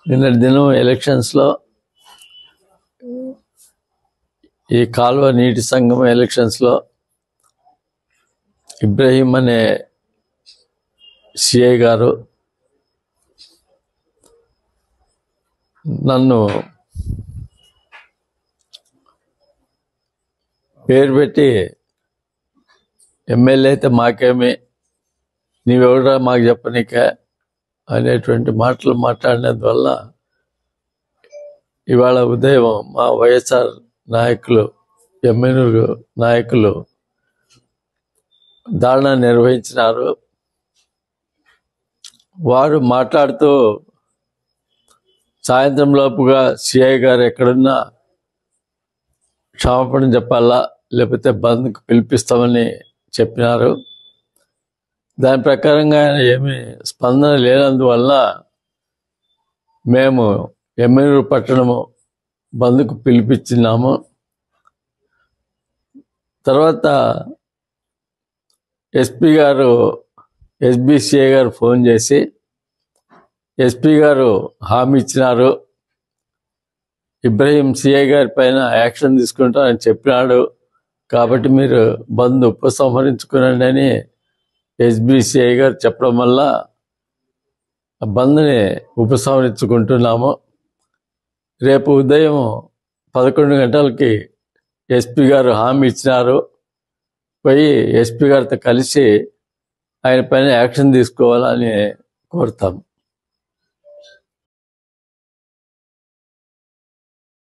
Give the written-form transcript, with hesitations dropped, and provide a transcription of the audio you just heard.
నిన్నటి దినం ఎలక్షన్స్లో ఈ కాలువ నీటి సంఘం ఎలక్షన్స్లో ఇబ్రహీం అనే సిఐ గారు నన్ను పేరు పెట్టి ఎమ్మెల్యే అయితే మాకేమి, నీవెవరా మాకు చెప్పనీకే అనేటువంటి మాటలు మాట్లాడినందువల్ల ఇవాళ ఉదయం మా వైఎస్ఆర్ నాయకులు, ఎమ్మెల్యేలు నాయకులు ధర్నా నిర్వహించినారు. వారు మాట్లాడుతూ సాయంత్రం లోపుగా సిఐ గారు ఎక్కడున్నా క్షమాపణ చెప్పాలా, లేకపోతే బంద్కు పిలిపిస్తామని చెప్పినారు. దాని ప్రకారంగా ఏమీ స్పందన లేనందువల్ల మేము ఎమ్మెల్యే పట్టణము బంద్కు పిలిపించినాము. తర్వాత ఎస్బీసీఐ గారు ఫోన్ చేసి ఎస్పీ గారు హామీ ఇచ్చినారు, ఇబ్రహీం సిఐ గారి పైన యాక్షన్ తీసుకుంటారని చెప్పినాడు, కాబట్టి మీరు బంద్ ఉపసంహరించుకునండి అని ఎస్బీసీఐ గారు చెప్పడం వల్ల బంద్ని ఉపసంహరించుకుంటున్నాము. రేపు ఉదయం 11 గంటలకి ఎస్పీ గారు హామీ ఇచ్చినారు, పోయి ఎస్పీ గారితో కలిసి ఆయన పైన యాక్షన్ తీసుకోవాలని కోరుతాం.